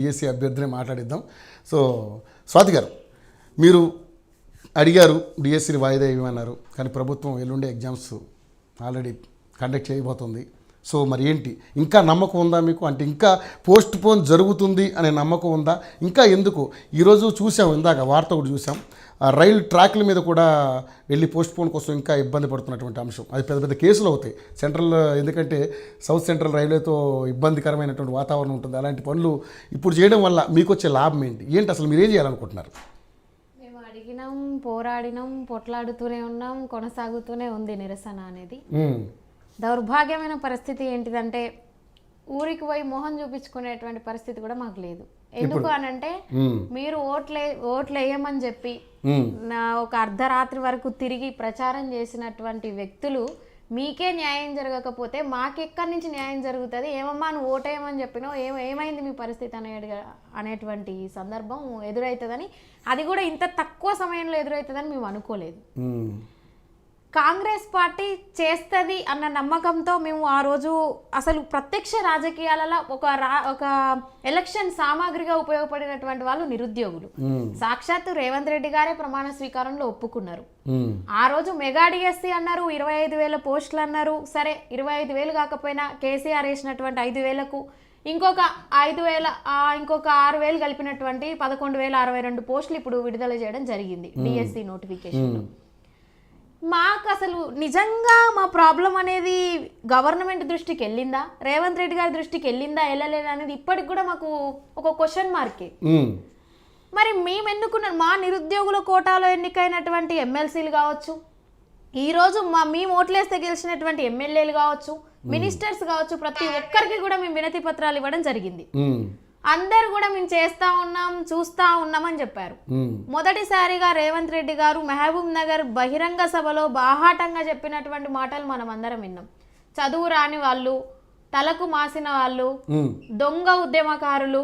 DSC అభ్యర్థిని మాట్లాడిద్దాం. So Swathi గారు, మీరు అడిగారు డిఎస్సిని వాయిదా ఇవ్వమన్నారు, కానీ ప్రభుత్వం ఎల్లుండే ఎగ్జామ్స్ ఆల్రెడీ కండక్ట్ చేయబోతుంది. సో మరి ఏంటి, ఇంకా నమ్మకం ఉందా మీకు? అంటే ఇంకా పోస్ట్ పోన్ జరుగుతుంది అనే నమ్మకం ఉందా? ఇంకా ఎందుకు? ఈరోజు చూసాం, ఇందాక వార్త ఒకటి చూసాం, రైలు ట్రాక్ల మీద కూడా వెళ్ళి పోస్ట్ పోన్ కోసం ఇంకా ఇబ్బంది పడుతున్నటువంటి అంశం. అది పెద్ద పెద్ద కేసులు అవుతాయి సెంట్రల్, ఎందుకంటే సౌత్ సెంట్రల్ రైల్వేతో ఇబ్బందికరమైనటువంటి వాతావరణం ఉంటుంది. అలాంటి పనులు ఇప్పుడు చేయడం వల్ల మీకు వచ్చే లాభం ఏంటి? అసలు మీరు ఏం చేయాలనుకుంటున్నారు? మేము అడిగినాం, పోరాడినాం, పొట్లాడుతూనే ఉన్నాం, కొనసాగుతూనే ఉంది నిరసన అనేది. దౌర్భాగ్యమైన పరిస్థితి ఏంటిదంటే ఊరికి పోయి మొహం చూపించుకునేటువంటి పరిస్థితి కూడా మాకు లేదు. ఎందుకు అనంటే మీరు ఓట్లు వేయమని చెప్పి ఒక అర్ధరాత్రి వరకు తిరిగి ప్రచారం చేసినటువంటి వ్యక్తులు మీకే న్యాయం జరగకపోతే మాకెక్కడి నుంచి న్యాయం జరుగుతుంది? ఏమమ్మా నువ్వు ఓటేయమని చెప్పినావు, ఏమైంది మీ పరిస్థితి అనేటువంటి సందర్భం ఎదురవుతుందని, అది కూడా ఇంత తక్కువ సమయంలో ఎదురవుతుందని మేము అనుకోలేదు. కాంగ్రెస్ పార్టీ చేస్తుంది అన్న నమ్మకంతో మేము ఆ రోజు అసలు ప్రత్యక్ష రాజకీయాలలో ఒక ఎలక్షన్ సామాగ్రిగా ఉపయోగపడినటువంటి వాళ్ళు నిరుద్యోగులు. సాక్షాత్తు రేవంత్ రెడ్డి గారే ప్రమాణ స్వీకారంలో ఒప్పుకున్నారు. ఆ రోజు మెగా డిఎస్సి అన్నారు, 25,000 పోస్టులు అన్నారు. సరే 25,000 కాకపోయినా కేసీఆర్ వేసినటువంటి 5,000కు ఇంకొక 5,000 ఇంకొక 6,000 కలిపినటువంటి 11,062 పోస్టులు ఇప్పుడు విడుదల చేయడం జరిగింది డిఎస్సి నోటిఫికేషన్లో. మాకు అసలు నిజంగా మా ప్రాబ్లం అనేది గవర్నమెంట్ దృష్టికి వెళ్ళిందా, రేవంత్ రెడ్డి గారి దృష్టికి వెళ్ళిందా, వెళ్ళలేదా అనేది ఇప్పటికి కూడా మాకు ఒక క్వశ్చన్ మార్కే. మరి మేము ఎన్నుకున్న మా నిరుద్యోగుల కోటాలో ఎన్నికైనటువంటి ఎమ్మెల్సీలు కావచ్చు, ఈరోజు మేము ఓట్లేస్తే గెలిచినటువంటి ఎమ్మెల్యేలు కావచ్చు, మినిస్టర్స్ కావచ్చు, ప్రతి ఒక్కరికి కూడా మేము వినతి పత్రాలు ఇవ్వడం జరిగింది. అందరు కూడా మేము చేస్తా ఉన్నాం, చూస్తా ఉన్నామని చెప్పారు. మొదటిసారిగా రేవంత్ రెడ్డి గారు మహబూబ్ నగర్ బహిరంగ సభలో బాహాటంగా చెప్పినటువంటి మాటలు మనం అందరం విన్నాం. చదువు రాని వాళ్ళు, తలకు మాసిన వాళ్ళు, దొంగ ఉద్యమకారులు,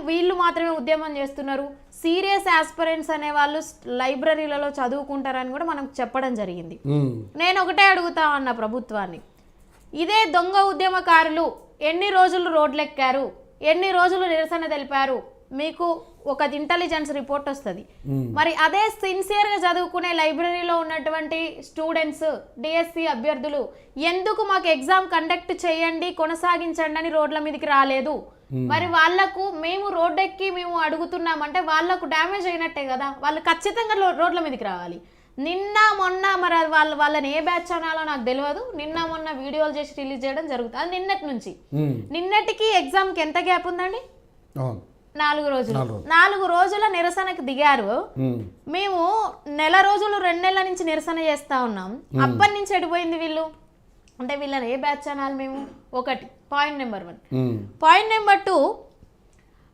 వీళ్ళు మాత్రమే ఉద్యమం చేస్తున్నారు, సీరియస్ ఆస్పిరెంట్స్ అనే వాళ్ళు లైబ్రరీలలో చదువుకుంటారని కూడా మనం చెప్పడం జరిగింది. నేను ఒకటే అడుగుతా అన్న ప్రభుత్వాన్ని, ఇదే దొంగ ఉద్యమకారులు ఎన్ని రోజులు రోడ్లెక్కారు, ఎన్ని రోజులు నిరసన తెలిపారు, మీకు ఒక ఇంటెలిజెన్స్ రిపోర్ట్ వస్తుంది. మరి అదే సిన్సియర్గా చదువుకునే లైబ్రరీలో ఉన్నటువంటి స్టూడెంట్స్, డిఎస్సి అభ్యర్థులు ఎందుకు మాకు ఎగ్జామ్ కండక్ట్ చేయండి, కొనసాగించండి అని రోడ్ల మీదకి రాలేదు? మరి వాళ్లకు మేము రోడ్డెక్కి మేము అడుగుతున్నామంటే వాళ్లకు డ్యామేజ్ అయినట్టే కదా, వాళ్ళు ఖచ్చితంగా రోడ్ల మీదకి రావాలి. నిన్న మొన్న మరి వాళ్ళని ఏ బ్యాచ్ అనాలో నాకు తెలియదు, నిన్న మొన్న వీడియోలు చేసి రిలీజ్ చేయడం జరుగుతుంది. అది నిన్నటి నుంచి, నిన్నటికి ఎగ్జామ్కి ఎంత గ్యాప్ ఉందండి? 4 రోజులు. 4 రోజుల నిరసనకు దిగారు. మేము నెల రోజులు 2 నెలల నుంచి నిరసన చేస్తా ఉన్నాం. అప్పటి నుంచి ఎడిపోయింది వీళ్ళు అంటే వీళ్ళని ఏ బ్యాచ్ అనాలి మేము? ఒకటి పాయింట్ నెంబర్ 1. పాయింట్ నెంబర్ 2,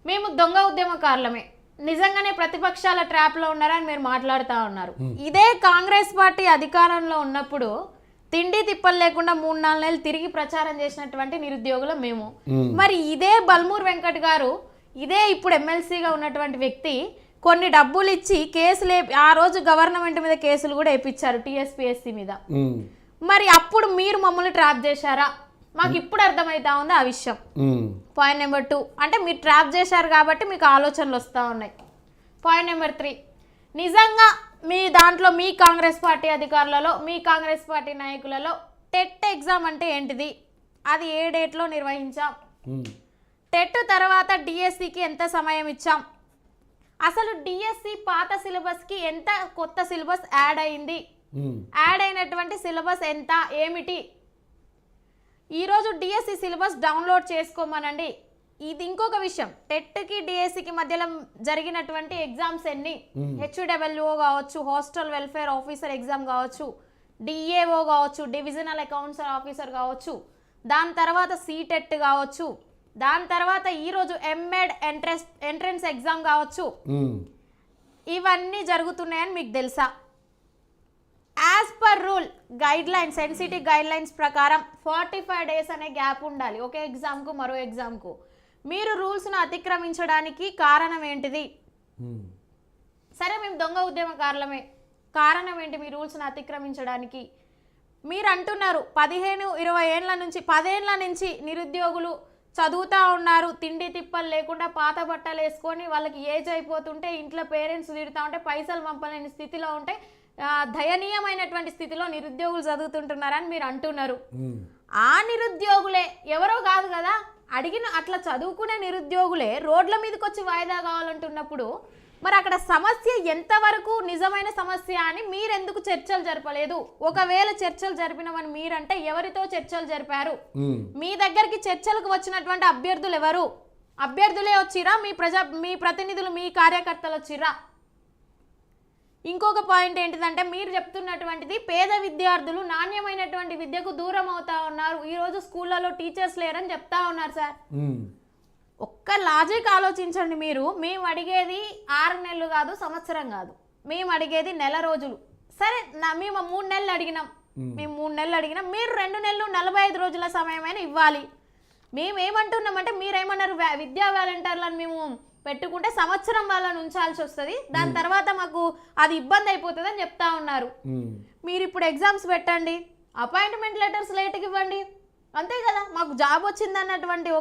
మేము దొంగ ఉద్యమకారులమే, నిజంగానే ప్రతిపక్షాల ట్రాప్లో ఉన్నారని మీరు మాట్లాడుతూ ఉన్నారు. ఇదే కాంగ్రెస్ పార్టీ అధికారంలో ఉన్నప్పుడు తిండి తిప్పలు లేకుండా 3-4 నెలలు తిరిగి ప్రచారం చేసినటువంటి నిరుద్యోగులు మేము. మరి ఇదే బల్మూర్ వెంకట్ గారు, ఇదే ఇప్పుడు ఎమ్మెల్సీగా ఉన్నటువంటి వ్యక్తి కొన్ని డబ్బులు ఇచ్చి కేసులు ఆ రోజు గవర్నమెంట్ మీద కేసులు కూడా వేయించారు, టీఎస్పీఎస్సీ మీద. మరి అప్పుడు మీరు మమ్మల్ని ట్రాప్ చేశారా? మాకు ఇప్పుడు అర్థమవుతా ఉంది ఆ విషయం. పాయింట్ నెంబర్ 2, అంటే మీరు ట్రాప్ చేశారు కాబట్టి మీకు ఆలోచనలు వస్తూ ఉన్నాయి. పాయింట్ నెంబర్ 3, నిజంగా మీ దాంట్లో మీ కాంగ్రెస్ పార్టీ అధికారులలో, మీ కాంగ్రెస్ పార్టీ నాయకులలో టెట్ ఎగ్జామ్ అంటే ఏంటిది, అది ఏ డేట్లో నిర్వహించాం, టెట్ తర్వాత డిఎస్సికి ఎంత సమయం ఇచ్చాం, అసలు డిఎస్సి పాత సిలబస్కి ఎంత కొత్త సిలబస్ యాడ్ అయింది, యాడ్ అయినటువంటి సిలబస్ ఎంత ఏమిటి, ఈరోజు డిఎస్సి సిలబస్ డౌన్లోడ్ చేసుకోమనండి. ఇది ఇంకొక విషయం, టెట్కి డిఎస్సికి మధ్యలో జరిగినటువంటి ఎగ్జామ్స్ ఎన్ని, హెచ్డబ్ల్యూఓ కావచ్చు, హాస్టల్ వెల్ఫేర్ ఆఫీసర్ ఎగ్జామ్ కావచ్చు, డిఏఓ కావచ్చు, డివిజనల్ అకౌంట్స్ ఆఫీసర్ కావచ్చు, దాని తర్వాత సీటెట్ కావచ్చు, దాని తర్వాత ఈరోజు ఎంఎడ్ ఎంట్రన్స్ ఎగ్జామ్ కావచ్చు, ఇవన్నీ జరుగుతున్నాయని మీకు తెలుసా? As per rule guide lines, NCT guide lines ప్రకారం 45 days అనే గ్యాప్ ఉండాలి ఒక ఎగ్జామ్కు మరో ఎగ్జామ్కు. మీరు రూల్స్ను అతిక్రమించడానికి కారణం ఏంటిది? సరే మేము దొంగ ఉద్యమకారులమే, కారణం ఏంటి మీ రూల్స్ను అతిక్రమించడానికి? మీరు అంటున్నారు 15-20 ఏళ్ల నుంచి 10 ఏళ్ల నుంచి నిరుద్యోగులు చదువుతూ ఉన్నారు, తిండి తిప్పలు లేకుండా పాత బట్టలు వేసుకొని వాళ్ళకి ఏజ్ అయిపోతుంటే ఇంట్లో పేరెంట్స్ తిడుతూ ఉంటే పైసలు పంపలేని స్థితిలో ఉంటే దయనీయమైనటువంటి స్థితిలో నిరుద్యోగులు చదువుతుంటున్నారని మీరు అంటున్నారు. ఆ నిరుద్యోగులే ఎవరో కాదు కదా, అడిగిన అట్లా చదువుకునే నిరుద్యోగులే రోడ్ల మీదకి వచ్చి వాయిదా కావాలంటున్నప్పుడు మరి అక్కడ సమస్య ఎంతవరకు నిజమైన సమస్య అని మీరెందుకు చర్చలు జరపలేదు? ఒకవేళ చర్చలు జరిపినామని మీరంటే ఎవరితో చర్చలు జరిపారు? మీ దగ్గరికి చర్చలకు వచ్చినటువంటి అభ్యర్థులు ఎవరు? అభ్యర్థులే వచ్చిరా? మీ ప్రతినిధులు మీ కార్యకర్తలు వచ్చిరా? ఇంకొక పాయింట్ ఏంటిదంటే మీరు చెప్తున్నటువంటిది పేద విద్యార్థులు నాణ్యమైనటువంటి విద్యకు దూరం అవుతా ఉన్నారు, ఈరోజు స్కూళ్ళలో టీచర్స్ లేరని చెప్తా ఉన్నారు సార్. ఒక్క లాజిక్ ఆలోచించండి మీరు. మేము అడిగేది 6 నెలలు కాదు, సంవత్సరం కాదు, మేము అడిగేది నెల రోజులు. సరే మేము 3 నెలలు అడిగినాం, మీరు 2 నెలలు 45 రోజుల సమయమైనా ఇవ్వాలి. మేమేమంటున్నామంటే మీరేమన్నారు, విద్యా వాలంటీర్లను మేము పెట్టుకుంటే సంవత్సరం వాళ్ళని ఉంచాల్సి వస్తుంది, దాని తర్వాత మాకు అది ఇబ్బంది అయిపోతుంది అని చెప్తా ఉన్నారు. మీరు ఇప్పుడు ఎగ్జామ్స్ పెట్టండి, అపాయింట్మెంట్ లెటర్స్ లేట్కి ఇవ్వండి, అంతే కదా. మాకు జాబ్ వచ్చింది అన్నటువంటి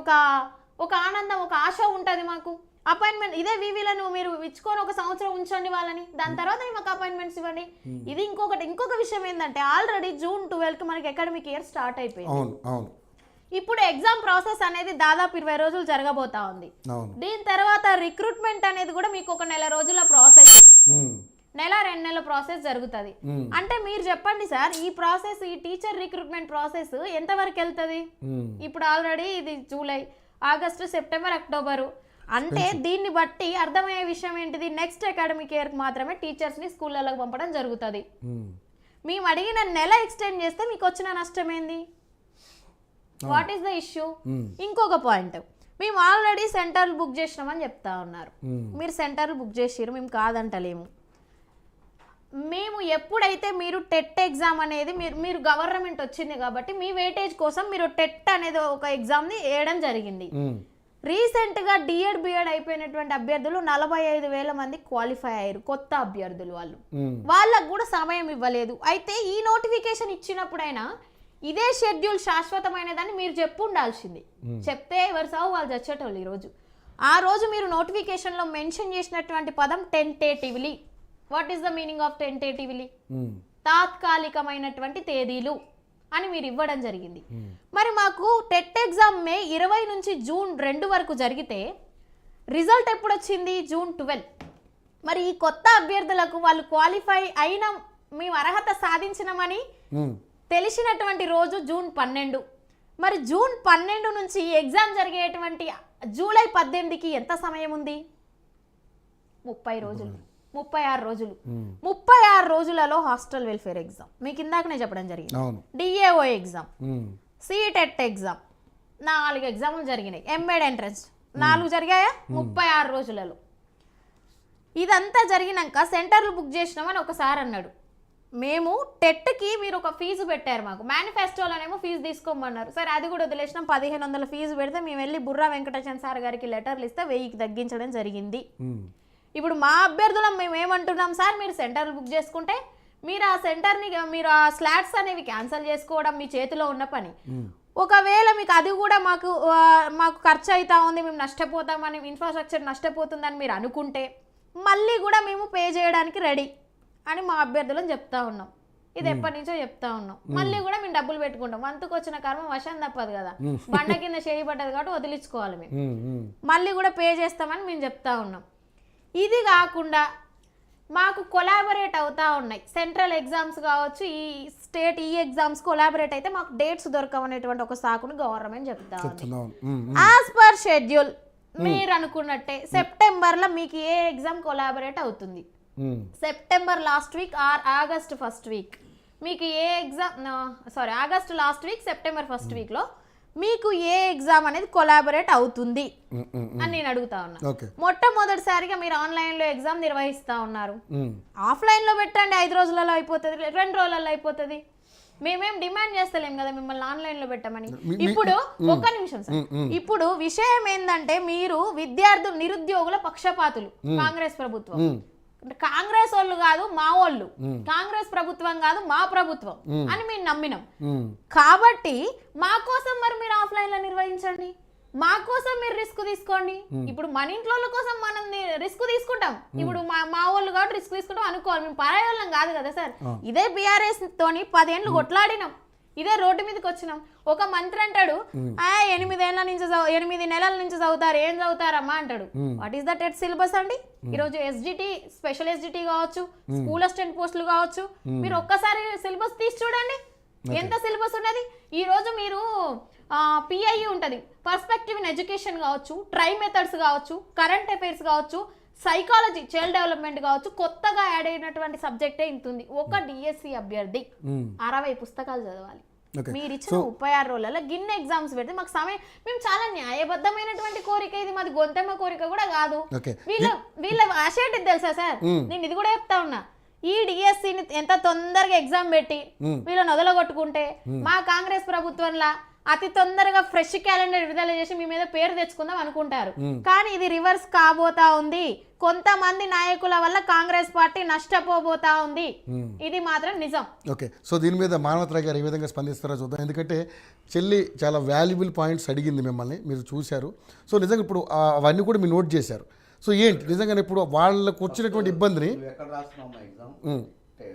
ఒక ఆనందం, ఒక ఆశ ఉంటుంది మాకు. అపాయింట్మెంట్ ఇదే వివిలను మీరు ఇచ్చుకొని ఒక సంవత్సరం ఉంచండి వాళ్ళని, దాని తర్వాత మాకు అపాయింట్మెంట్స్ ఇవ్వండి. ఇది ఇంకొక విషయం ఏంటంటే ఆల్రెడీ June 12కి మనకి అకాడమిక్ ఇయర్ స్టార్ట్ అయిపోయింది. ఇప్పుడు ఎగ్జామ్ ప్రాసెస్ అనేది దాదాపు 20 రోజులు జరగబోతా ఉంది. దీని తర్వాత రిక్రూట్మెంట్ అనేది కూడా మీకు ఒక నెల రోజుల ప్రాసెస్, నెల 2 నెలల ప్రాసెస్ జరుగుతుంది. అంటే మీరు చెప్పండి సార్, ఈ ప్రాసెస్, ఈ టీచర్ రిక్రూట్మెంట్ ప్రాసెస్ ఎంతవరకు వెళ్తుంది? ఇప్పుడు ఆల్రెడీ ఇది జూలై, ఆగస్టు, సెప్టెంబర్, అక్టోబరు. అంటే దీన్ని బట్టి అర్థమయ్యే విషయం ఏంటిది, నెక్స్ట్ అకాడమిక్ ఇయర్కి మాత్రమే టీచర్స్ని స్కూళ్ళలోకి పంపడం జరుగుతుంది. మేము అడిగిన నెల ఎక్స్టెండ్ చేస్తే మీకు వచ్చిన నష్టం ఏంది? What is the issue? ఇంకొక పాయింట్, మేము ఆల్రెడీ సెంటర్లు బుక్ చేసినామని చెప్తా ఉన్నారు. మీరు సెంటర్లు బుక్ చేసిరు, మేము కాదంటలేము. మేము ఎప్పుడైతే మీరు టెట్ ఎగ్జామ్ అనేది మీరు గవర్నమెంట్ వచ్చింది కాబట్టి మీ వెయిటేజ్ కోసం మీరు టెట్ అనేది ఒక ఎగ్జామ్ని వేయడం జరిగింది. రీసెంట్గా డిఎడ్ బిఎడ్ అయిపోయినటువంటి అభ్యర్థులు 45,000 మంది క్వాలిఫై అయ్యారు, కొత్త అభ్యర్థులు. వాళ్ళకు కూడా సమయం ఇవ్వలేదు. అయితే ఈ నోటిఫికేషన్ ఇచ్చినప్పుడైనా ఇదే షెడ్యూల్ శాశ్వతమైనదని మీరు చెప్పు ఉండాల్సింది. చెప్తే ఎవరు సాగు వాళ్ళు చచ్చేటోళ్ళు. ఆ రోజు మీరు నోటిఫికేషన్లో మెన్షన్ చేసినటువంటి పదం tentatively. What is the meaning of tentatively? తాత్కాలికమైనటువంటి తేదీలు అని మీరు ఇవ్వడం జరిగింది. మరి మాకు టెట్ ఎగ్జామ్ మే 20 నుంచి June 2 వరకు జరిగితే రిజల్ట్ ఎప్పుడు వచ్చింది? June 12. మరి ఈ కొత్త అభ్యర్థులకు వాళ్ళు క్వాలిఫై అయిన మేము అర్హత సాధించినామని తెలిసినటువంటి రోజు June 12. మరి June 12 నుంచి ఎగ్జామ్ జరిగేటువంటి జూలై 18కి ఎంత సమయం ఉంది? 30 రోజులు, 36 రోజులు. 36 రోజులలో హాస్టల్ వెల్ఫేర్ ఎగ్జామ్ మీకు ఇందాకనే చెప్పడం జరిగింది, డిఏఓ ఎగ్జామ్, సిటెట్ ఎగ్జామ్, 4 ఎగ్జాములు జరిగినాయి. ఎంబెడ్ ఎంట్రన్స్ 4 జరిగాయా 36 రోజులలో. ఇదంతా జరిగినాక సెంటర్లు బుక్ చేసినామని ఒకసారి అన్నాడు. మేము టెట్కి మీరు ఒక ఫీజు పెట్టారు, మాకు మేనిఫెస్టోలోనేమో ఫీజు తీసుకోమన్నారు. సరే అది కూడా వదిలేసినాం. 1500 ఫీజు పెడితే మేము వెళ్ళి బుర్రా వెంకటేశ్వర సార్ గారికి లెటర్లు ఇస్తే 1000కి తగ్గించడం జరిగింది. ఇప్పుడు మా అభ్యర్థులం మేము ఏమంటున్నాం, సార్ మీరు సెంటర్లు బుక్ చేసుకుంటే మీరు ఆ సెంటర్ని మీరు ఆ స్లాట్స్ అనేవి క్యాన్సిల్ చేసుకోవడం మీ చేతిలో ఉన్న పని. ఒకవేళ మీకు అది కూడా మాకు ఖర్చు అవుతా ఉంది, మేము నష్టపోతామని, ఇన్ఫ్రాస్ట్రక్చర్ నష్టపోతుందని మీరు అనుకుంటే మళ్ళీ కూడా మేము పే చేయడానికి రెడీ అని మా అభ్యర్థులను చెప్తా ఉన్నాం. ఇది ఎప్పటి నుంచో చెప్తా ఉన్నాం. మళ్ళీ కూడా మేము డబ్బులు పెట్టుకుంటాం. వంతుకు వచ్చిన కర్మ వశం తప్పదు కదా, బండ కింద చేయబడ్డది కాబట్టి వదిలించుకోవాలి మేము. మళ్ళీ కూడా పే చేస్తామని మేము చెప్తా ఉన్నాం. ఇది కాకుండా మాకు కొలాబరేట్ అవుతా ఉన్నాయి సెంట్రల్ ఎగ్జామ్స్ కావచ్చు, ఈ స్టేట్ ఈ ఎగ్జామ్స్ కొలాబరేట్ అయితే మాకు డేట్స్ దొరకవనేటువంటి ఒక సాకును గవర్నమెంట్ చెప్తా ఉంది. యాజ్ పర్ షెడ్యూల్ మీరు అనుకున్నట్టే సెప్టెంబర్లో మీకు ఏ ఎగ్జామ్ కొలాబరేట్ అవుతుంది? September last week or August first week మీకు ఏ exam, August last week September first వీక్లో మీకు ఏ ఎగ్జామ్ అనేది కొలాబరేట్ అవుతుంది అని నేను అడుగుతా ఉన్నా. మొట్టమొదటిసారిగా మీరు ఆన్లైన్లో ఎగ్జామ్ నిర్వహిస్తా ఉన్నారు. ఆఫ్లైన్లో పెట్టండి, 5 రోజులలో అయిపోతుంది, 2 రోజులలో అయిపోతుంది. మేమేం డిమాండ్ చేస్తలేం కదా మిమ్మల్ని ఆన్లైన్లో పెట్టమని. ఇప్పుడు ఒక్క నిమిషం సార్, ఇప్పుడు విషయం ఏంటంటే మీరు విద్యార్థులు నిరుద్యోగుల పక్షపాతులు. కాంగ్రెస్ ప్రభుత్వం, కాంగ్రెస్ వాళ్ళు కాదు మా వాళ్ళు, కాంగ్రెస్ ప్రభుత్వం కాదు మా ప్రభుత్వం అని మేము నమ్మినాం. కాబట్టి మా కోసం మరి మీరు ఆఫ్లైన్ లో నిర్వహించండి. మా కోసం మీరు రిస్క్ తీసుకోండి. ఇప్పుడు మన ఇంట్లో కోసం మనం రిస్క్ తీసుకుంటాం. ఇప్పుడు మా వాళ్ళు కాబట్టి రిస్క్ తీసుకుంటాం అనుకోవాలి. మేము పరాయి వాళ్ళం కాదు కదా సార్. ఇదే బీఆర్ఎస్ తోని 10 ఏళ్ళు కొట్లాడినాం, ఇదే రోడ్డు మీదకి వచ్చినాం. ఒక మంత్రి అంటాడు 8 నెలల నుంచి చదువుతారు, ఏం చదువుతారమ్మా అంటాడు. What is the TET syllabus అండి? ఈరోజు ఎస్జిటి, స్పెషల్ ఎస్జిటి కావచ్చు, స్కూల్ అసిస్టెంట్ పోస్టులు కావచ్చు, మీరు ఒక్కసారి సిలబస్ తీసి చూడండి ఎంత సిలబస్ ఉన్నది. ఈ రోజు మీరు పిఐ ఉంటది, పర్స్పెక్టివ్ ఇన్ ఎడ్యుకేషన్ కావచ్చు, ట్రై మెథడ్స్ కావచ్చు, కరెంట్ అఫైర్స్ కావచ్చు, సైకాలజీ, చైల్డ్ డెవలప్మెంట్ కావచ్చు, కొత్తగా యాడ్ అయినటువంటి సబ్జెక్టే ఇంతుంది. ఒక డిఎస్సి అభ్యర్థి 60 పుస్తకాలు చదవాలి. మీరు ఇచ్చిన 36 రోజులలో గిన్నె ఎగ్జామ్స్ పెడితే మాకు సమయం, మేము చాలా న్యాయబద్ధమైనటువంటి కోరిక ఇది, మాది గొంతెమ్మ కోరిక కూడా కాదు. వీళ్ళ ఆశ ఏంటిది తెలుసా సార్? నేను ఇది కూడా చెప్తా ఉన్నా, ఈ డిఎస్సిని ఎంత తొందరగా ఎగ్జామ్ పెట్టి వీళ్ళని వదలగొట్టుకుంటే మా కాంగ్రెస్ ప్రభుత్వంలో అతి తొందరగా ఫ్రెష్ క్యాలెండర్ విడుదల చేసి మీ మీద పేరు తెచ్చుకుందాం అనుకుంటారు. కానీ ఇది రివర్స్ కాబోతా ఉంది. కొంతమంది నాయకుల వల్ల కాంగ్రెస్ పార్టీ నష్టపోబోతా ఉంది. ఇది మాత్రం నిజం. ఓకే, సో దీని మీద మానవతరాయ్ గారు ఏ విధంగా స్పందిస్తారో చూద్దాం. ఎందుకంటే చెల్లి చాలా వాల్యుబుల్ పాయింట్స్ అడిగింది మిమ్మల్ని, మీరు చూశారు. సో నిజంగా ఇప్పుడు అవన్నీ కూడా మీరు నోట్ చేశారు. సో ఏంటి నిజంగానే ఇప్పుడు వాళ్ళకు వచ్చినటువంటి ఇబ్బందిని ఎక్కడ రాస్తున్నాం ఎగ్జామ్